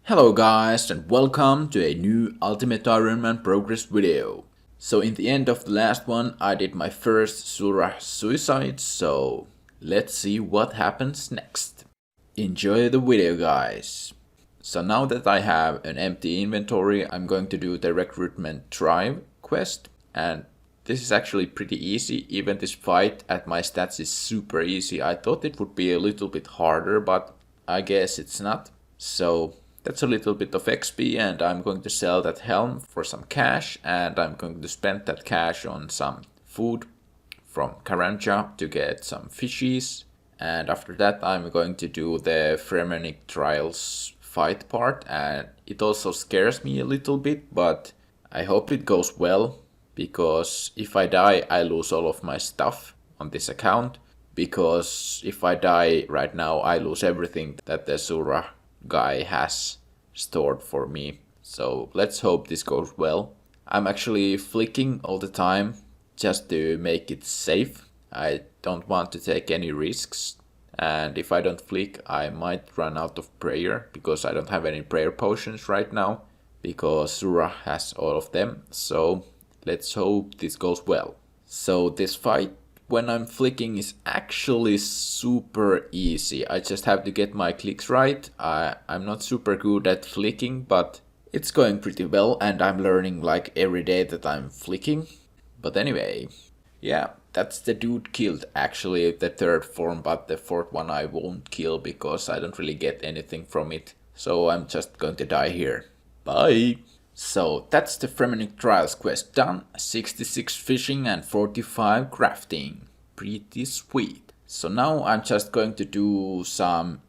Hello guys and welcome to a new Ultimate Ironman progress video. So in the end of the last one I did my first Surah suicide, so let's see what happens next. Enjoy the video guys. So now that I have an empty inventory, I'm going to do the recruitment drive quest, and this is actually pretty easy. Even this fight at my stats is super easy. I thought it would be a little bit harder, but I guess it's not. So that's a little bit of XP, and I'm going to sell that helm for some cash, and I'm going to spend that cash on some food from Karanja to get some fishies. And after that I'm going to do the Fremennik Trials fight part, and it also scares me a little bit, but I hope it goes well, because if I die I lose all of my stuff on this account, because if I die right now I lose everything that the Surah guy has stored for me. So let's hope this goes well. I'm actually flicking all the time just to make it safe. I don't want to take any risks, and if I don't flick I might run out of prayer, because I don't have any prayer potions right now, because Surah has all of them. So let's hope this goes well. So this fight, when I'm flicking, is actually super easy. I just have to get my clicks right. I'm not super good at flicking, but it's going pretty well, and I'm learning like every day that I'm flicking. But anyway, yeah, that's the dude killed, actually the third form, but the fourth one I won't kill because I don't really get anything from it. So I'm just going to die here. Bye! So that's the Fremennik Trials quest done. 66 fishing and 45 crafting. Pretty sweet. So now I'm just going to do some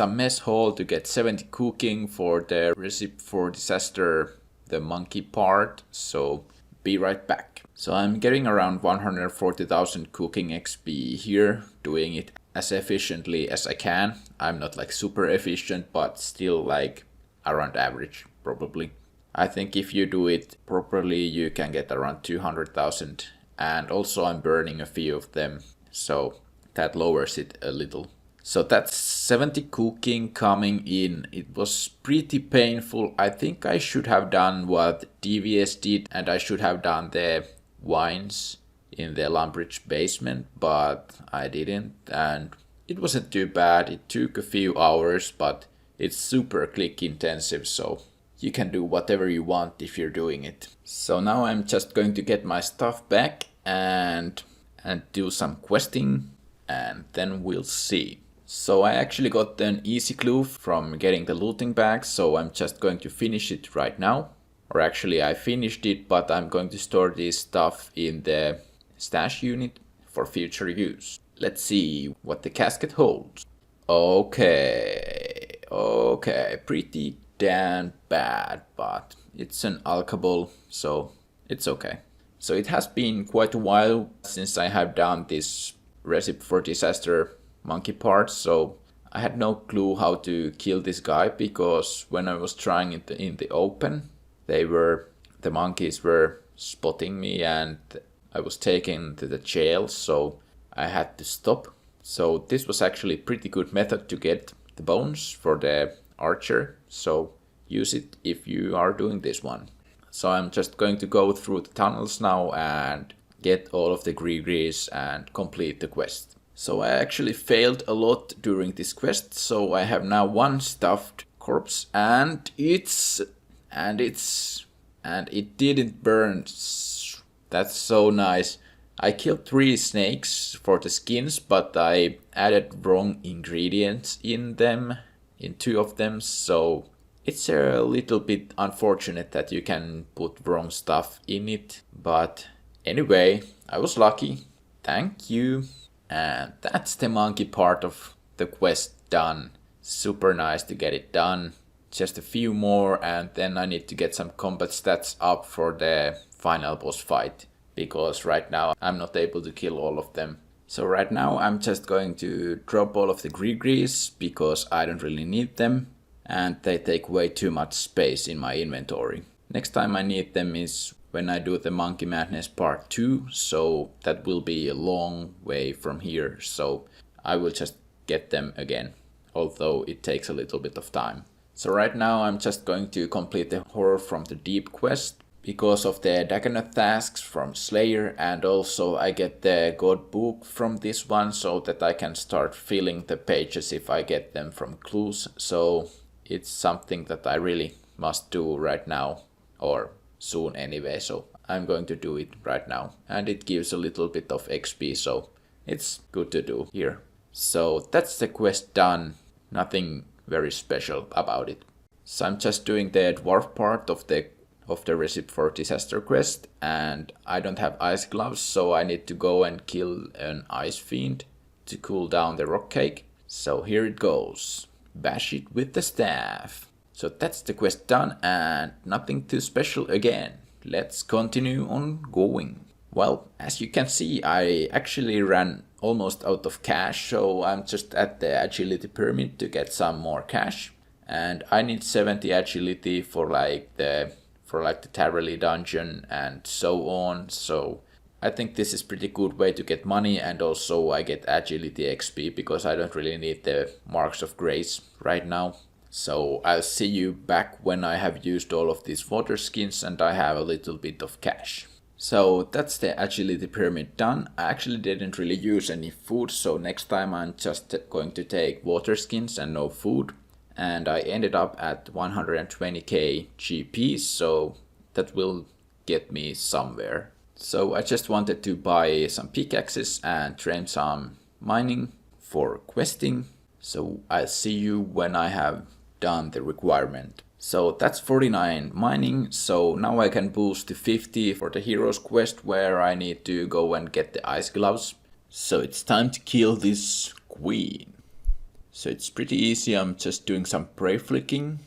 mess hall to get 70 cooking for the recipe for disaster, the monkey part. So be right back. So I'm getting around 140,000 cooking XP here, doing it as efficiently as I can. I'm not like super efficient, but still like around average probably. I think if you do it properly you can get around 200,000, and also I'm burning a few of them, so that lowers it a little. So that's 70 cooking coming in. It was pretty painful. I think I should have done what DVS did, and I should have done the wines in the Lumbridge basement, but I didn't, and it wasn't too bad. It took a few hours, but it's super click intensive, so you can do whatever you want if you're doing it. So now I'm just going to get my stuff back and do some questing, and then we'll see. So I actually got an easy clue from getting the looting bag, so I'm just going to finish it right now. Or actually I finished it, but I'm going to store this stuff in the stash unit for future use. Let's see what the casket holds. Okay, pretty damn bad, but it's an alcohol, so it's okay. So it has been quite a while since I have done this recipe for disaster monkey part, so I had no clue how to kill this guy, because when I was trying it in the open, the monkeys were spotting me and I was taken to the jail, so I had to stop. So this was actually a pretty good method to get the bones for the archer, so use it if you are doing this one. So I'm just going to go through the tunnels now and get all of the grease and complete the quest. So I actually failed a lot during this quest, so I have now one stuffed corpse, and it didn't burn. That's so nice. I killed 3 snakes for the skins, but I added wrong ingredients in 2 of them, so it's a little bit unfortunate that you can put wrong stuff in it. But anyway, I was lucky. Thank you. And that's the monkey part of the quest done. Super nice to get it done. Just a few more, and then I need to get some combat stats up for the final boss fight, because right now I'm not able to kill all of them. So right now I'm just going to drop all of the grease because I don't really need them, and they take way too much space in my inventory. Next time I need them is when I do the Monkey Madness part 2, so that will be a long way from here, so I will just get them again, although it takes a little bit of time. So right now I'm just going to complete the Horror from the Deep quest because of the Dagonoth tasks from Slayer, and also I get the God book from this one so that I can start filling the pages if I get them from clues. So it's something that I really must do right now, or soon anyway, so I'm going to do it right now. And it gives a little bit of XP, so it's good to do here. So that's the quest done, nothing very special about it. So I'm just doing the Dwarf part of the recipe for disaster quest, and I don't have ice gloves, so I need to go and kill an ice fiend to cool down the rock cake. So here it goes. Bash it with the staff. So that's the quest done, and nothing too special again. Let's continue on going. Well, as you can see, I actually ran almost out of cash, so I'm just at the agility pyramid to get some more cash. And I need 70 agility for like the Tarrelly dungeon and so on. So I think this is pretty good way to get money, and also I get agility XP because I don't really need the marks of grace right now. So I'll see you back when I have used all of these water skins and I have a little bit of cash. So that's the agility pyramid done. I actually didn't really use any food, so next time I'm just going to take water skins and no food. And I ended up at 120k GP, so that will get me somewhere. So I just wanted to buy some pickaxes and train some mining for questing. So I'll see you when I have done the requirement. So that's 49 mining, so now I can boost to 50 for the heroes quest where I need to go and get the ice gloves. So it's time to kill this queen. So it's pretty easy, I'm just doing some prey flicking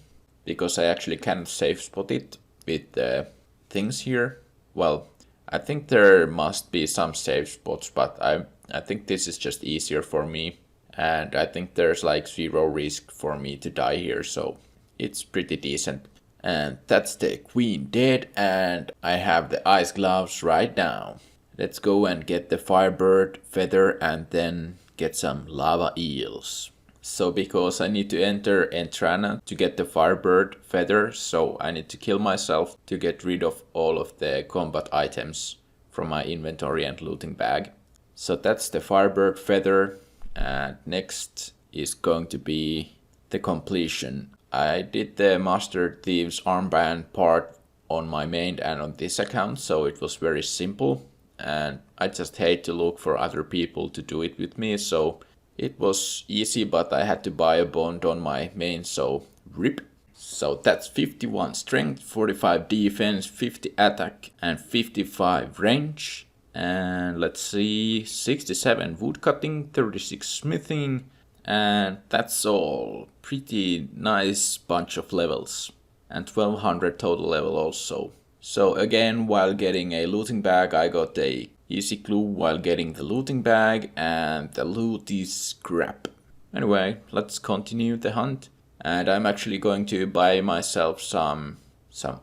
because I actually can safe spot it with the things here. Well, I think there must be some safe spots, but I think this is just easier for me. And I think there's like 0 risk for me to die here, so it's pretty decent. And that's the queen dead, and I have the ice gloves right now. Let's go and get the firebird feather and then get some lava eels. So because I need to enter Entrana to get the firebird feather, so I need to kill myself to get rid of all of the combat items from my inventory and looting bag. So that's the firebird feather, and next is going to be the completion. I did the Master Thieves armband part on my main and on this account, so it was very simple, and I just hate to look for other people to do it with me, so it was easy, but I had to buy a bond on my main, so rip. So that's 51 strength, 45 defense, 50 attack and 55 range. And let's see, 67 woodcutting, 36 smithing, and that's all. Pretty nice bunch of levels. And 1200 total level also. So again, while getting a looting bag, I got a easy clue while getting the looting bag, and the loot is crap. Anyway, let's continue the hunt. And I'm actually going to buy myself some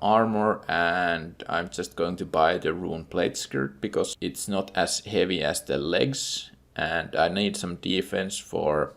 armor, and I'm just going to buy the rune plate skirt because it's not as heavy as the legs, and I need some defense for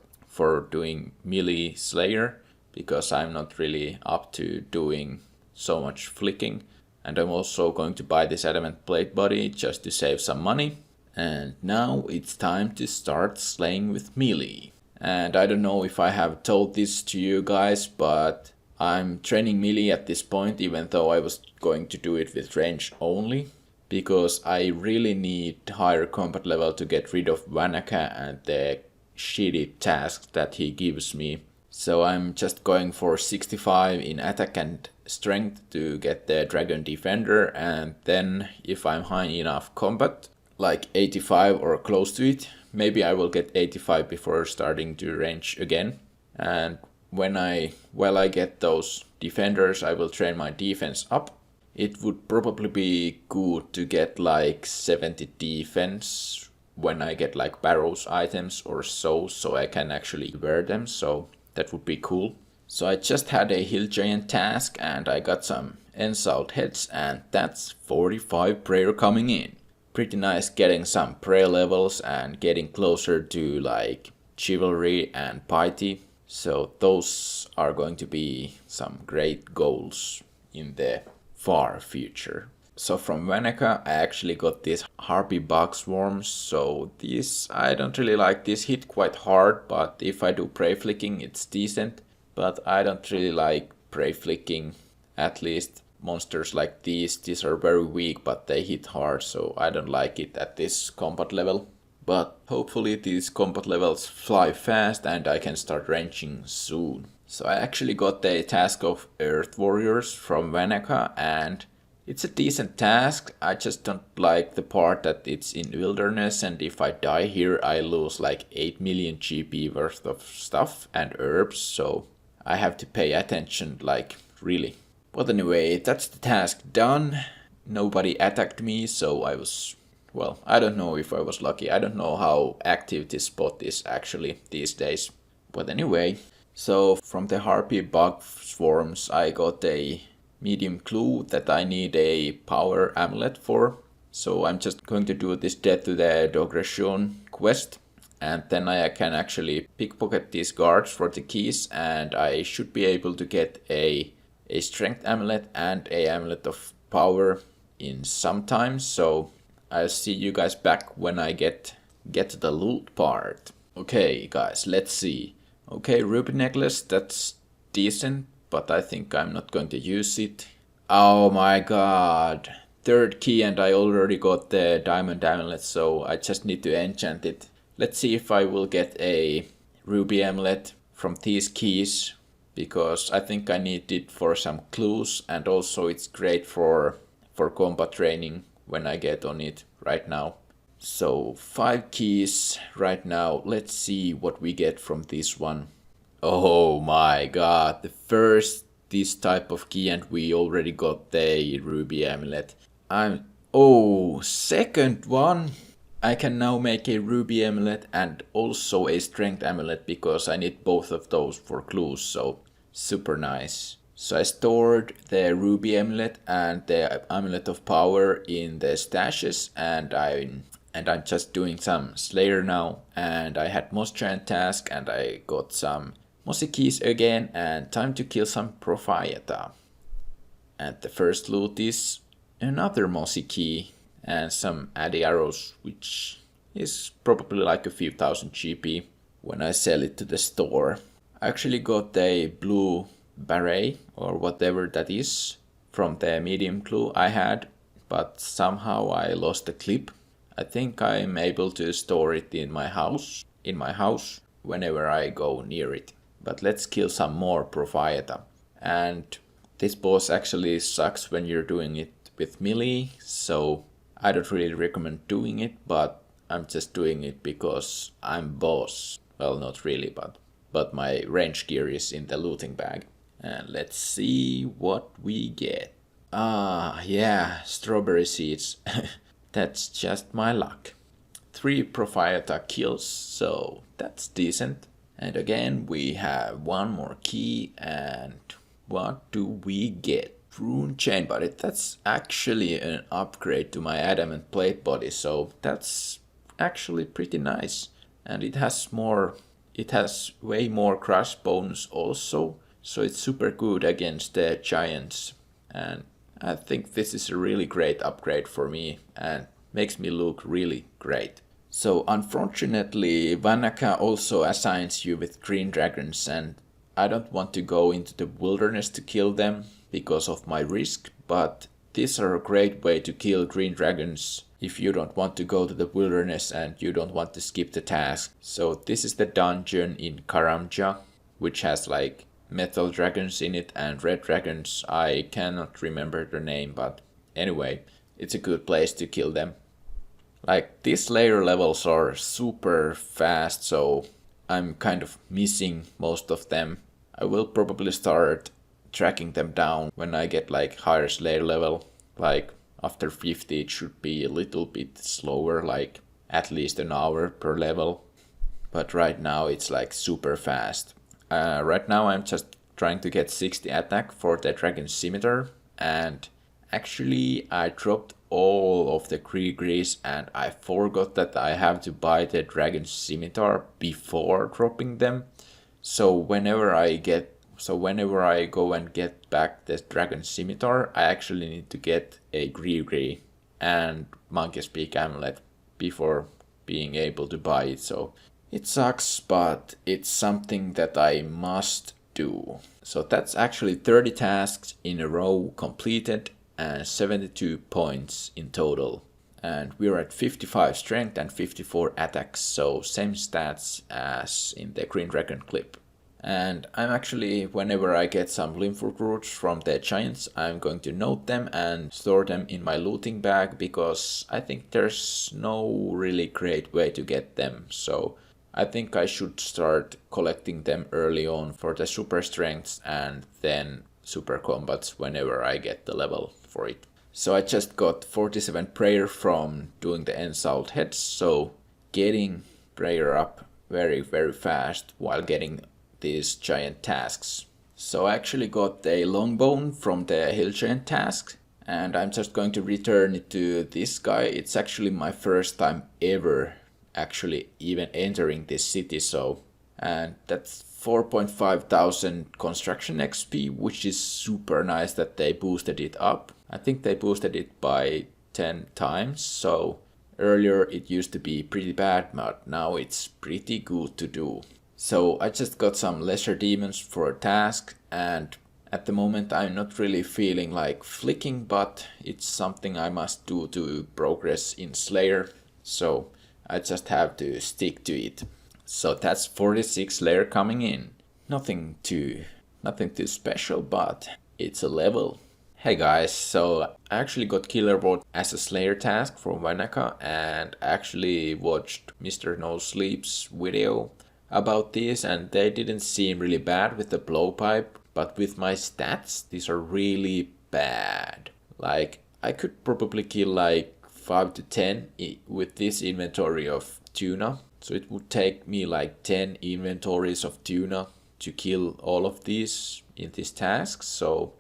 doing melee slayer because I'm not really up to doing so much flicking. And I'm also going to buy this adamant plate body just to save some money. And now it's time to start slaying with melee. And I don't know if I have told this to you guys, but I'm training melee at this point, even though I was going to do it with range only. Because I really need higher combat level to get rid of Vanaka and the shitty tasks that he gives me. So I'm just going for 65 in attack and strength to get the Dragon Defender, and then if I'm high enough combat, like 85 or close to it, maybe I will get 85 before starting to range again. And when I get those defenders, I will train my defense up. It would probably be good to get like 70 defense when I get like Barrows items or so I can actually wear them, so that would be cool. So I just had a hill giant task and I got some ensouled heads, and that's 45 prayer coming in. Pretty nice getting some prayer levels and getting closer to like chivalry and piety. So those are going to be some great goals in the far future. So from Vanaka I actually got these harpy bug swarms, so these, I don't really like, this hit quite hard, but if I do prey flicking it's decent, but I don't really like prey flicking, at least monsters like these are very weak but they hit hard, so I don't like it at this combat level. But hopefully these combat levels fly fast and I can start ranging soon. So I actually got the task of Earth Warriors from Vanaka, and it's a decent task. I just don't like the part that it's in wilderness, and if I die here I lose like 8 million GP worth of stuff and herbs, so I have to pay attention, like really. But anyway, that's the task done. Nobody attacked me, so I was, well, I don't know if I was lucky. I don't know how active this spot is actually these days. But anyway, so from the harpy bug swarms I got a medium clue that I need a power amulet for. So I'm just going to do this Death to the Dogression quest, and then I can actually pickpocket these guards for the keys, and I should be able to get a strength amulet and a amulet of power in some time. So I'll see you guys back when I get to the loot part. Okay guys, let's see. Okay, ruby necklace, that's decent, but I think I'm not going to use it. Oh my god. Third key and I already got the diamond amulet, so I just need to enchant it. Let's see if I will get a ruby amulet from these keys, because I think I need it for some clues, and also it's great for combat training when I get on it right now. So 5 keys right now. Let's see what we get from this one. Oh my god, the first this type of key and we already got the ruby amulet. Second one. I can now make a ruby amulet and also a strength amulet, because I need both of those for clues, so super nice. So I stored the ruby amulet and the amulet of power in the stashes, and I'm just doing some Slayer now, and I had Moss Giant task and I got some Mossy keys again, and time to kill some Prophyata. And the first loot is another Mossy key and some Addy arrows, which is probably like a few thousand GP when I sell it to the store. I actually got a blue beret or whatever that is from the medium clue I had, but somehow I lost the clip. I think I'm able to store it in my house whenever I go near it. But let's kill some more Prophyata. And this boss actually sucks when you're doing it with melee, so I don't really recommend doing it, but I'm just doing it because I'm boss. Well, not really, but my range gear is in the looting bag. And let's see what we get. Ah, yeah, strawberry seeds. That's just my luck. 3 Prophyata kills, so that's decent. And again, we have one more key, and what do we get? Rune chain body. That's actually an upgrade to my adamant plate body, so that's actually pretty nice. And it has way more crush bonus also, so it's super good against the giants. And I think this is a really great upgrade for me and makes me look really great. So unfortunately, Vanaka also assigns you with green dragons, and I don't want to go into the wilderness to kill them because of my risk, but these are a great way to kill green dragons if you don't want to go to the wilderness and you don't want to skip the task. So this is the dungeon in Karamja, which has like metal dragons in it and red dragons. I cannot remember their name, but anyway, it's a good place to kill them. Like, these layer levels are super fast, so I'm kind of missing most of them. I will probably start tracking them down when I get like higher Slayer level. Like after 50 it should be a little bit slower, like at least an hour per level. But right now it's like super fast. Right now I'm just trying to get 60 attack for the Dragon Scimitar, and actually I dropped all of the Grease and I forgot that I have to buy the Dragon Scimitar before dropping them. So whenever I go and get back the dragon scimitar, I actually need to get a Gree and Monkey's Peak amulet before being able to buy it. So it sucks, but it's something that I must do. So that's actually 30 tasks in a row completed and 72 points in total. And we're at 55 strength and 54 attacks, so same stats as in the Green Dragon clip. And I'm actually, whenever I get some lymph roots from the giants, I'm going to note them and store them in my looting bag, because I think there's no really great way to get them. So I think I should start collecting them early on for the super strengths and then super combats whenever I get the level for it. So I just got 47 prayer from doing the ensouled heads, so getting prayer up very fast while getting these giant tasks. So I actually got a longbone from the hill giant task, and I'm just going to return it to this guy. It's actually my first time ever actually even entering this city, and that's 4,500 construction XP, which is super nice that they boosted it up. I think they boosted it by 10 times, so earlier it used to be pretty bad, but now it's pretty good to do. So I just got some lesser demons for a task, and at the moment I'm not really feeling like flicking, but it's something I must do to progress in Slayer, so I just have to stick to it. So that's 46 Slayer coming in. Nothing too special, but it's a level. Hey guys, so I actually got Killer Vote as a Slayer task from Vanaka, and actually watched Mr. No Sleep's video about this, and they didn't seem really bad with the blowpipe, but with my stats, these are really bad. Like, I could probably kill like 5 to 10 with this inventory of tuna. So it would take me like 10 inventories of tuna to kill all of these in this task. So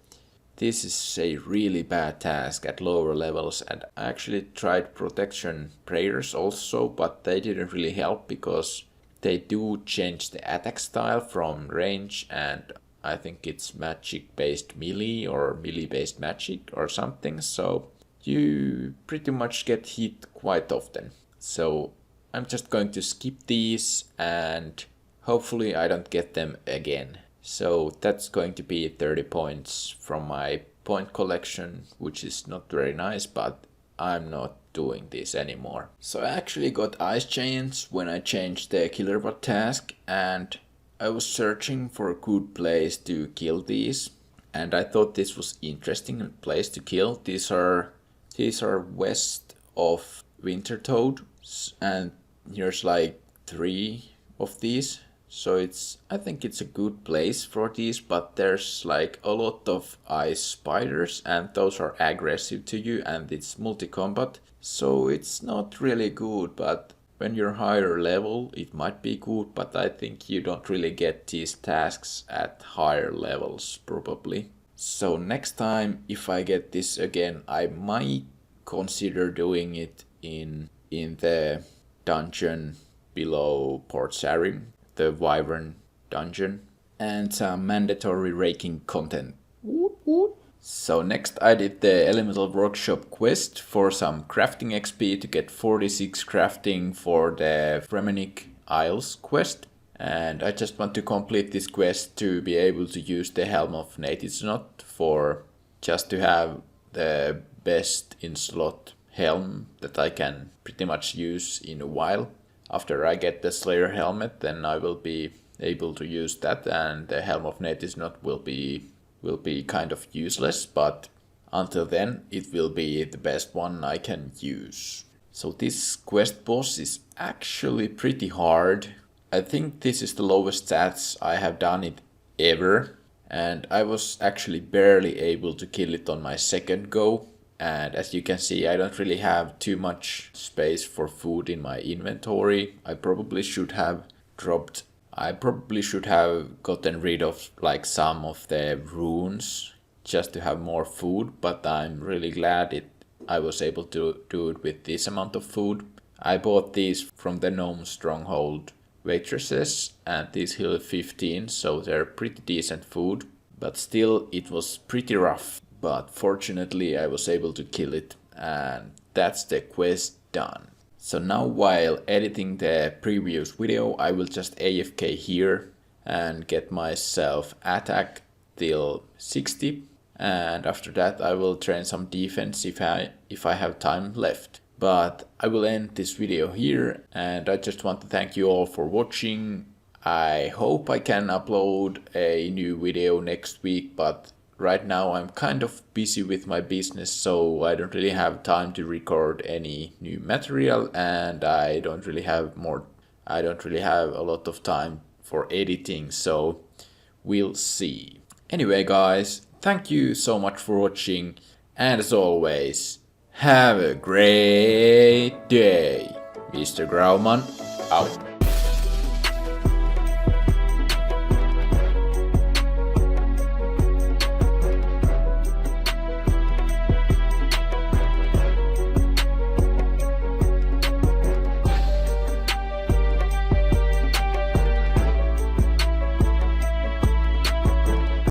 this is a really bad task at lower levels, and I actually tried protection prayers also, but they didn't really help because they do change the attack style from range, and I think it's magic based melee or melee based magic or something, so you pretty much get hit quite often. So I'm just going to skip these, and hopefully I don't get them again. So that's going to be 30 points from my point collection, which is not very nice, but I'm not doing this anymore. So I actually got Ice Giants when I changed the Killer Bot task, and I was searching for a good place to kill these, and I thought this was interesting place to kill. These are west of Winter Toad, and here's like 3 of these. So I think it's a good place for these, but there's like a lot of ice spiders, and those are aggressive to you, and it's multi-combat. So it's not really good, but when you're higher level, it might be good, but I think you don't really get these tasks at higher levels, probably. So next time, if I get this again, I might consider doing it in the dungeon below Port Sarim, the Wyvern dungeon, and some mandatory raking content. So next I did the Elemental Workshop quest for some crafting XP to get 46 crafting for the Fremenic Isles quest. And I just want to complete this quest to be able to use the Helm of Natives Knot for just to have the best in slot helm that I can pretty much use in a while. After I get the Slayer helmet, then I will be able to use that, and the Helm of Natives Knot will be kind of useless, but until then it will be the best one I can use. So this quest boss is actually pretty hard. I think this is the lowest stats I have done it ever, and I was actually barely able to kill it on my second go. And as you can see, I don't really have too much space for food in my inventory. I probably should have gotten rid of like some of the runes just to have more food, but I'm really glad I was able to do it with this amount of food. I bought these from the gnome stronghold waitresses, and these heal 15, so they're pretty decent food. But still, it was pretty rough. But fortunately, I was able to kill it, and that's the quest done. So now while editing the previous video, I will just AFK here and get myself attack till 60. And after that I will train some defense if I have time left. But I will end this video here, and I just want to thank you all for watching. I hope I can upload a new video next week, but right now I'm kind of busy with my business, so I don't really have time to record any new material, and I don't really have a lot of time for editing, so we'll see. Anyway guys, thank you so much for watching, and as always, have a great day. MrGrauman out.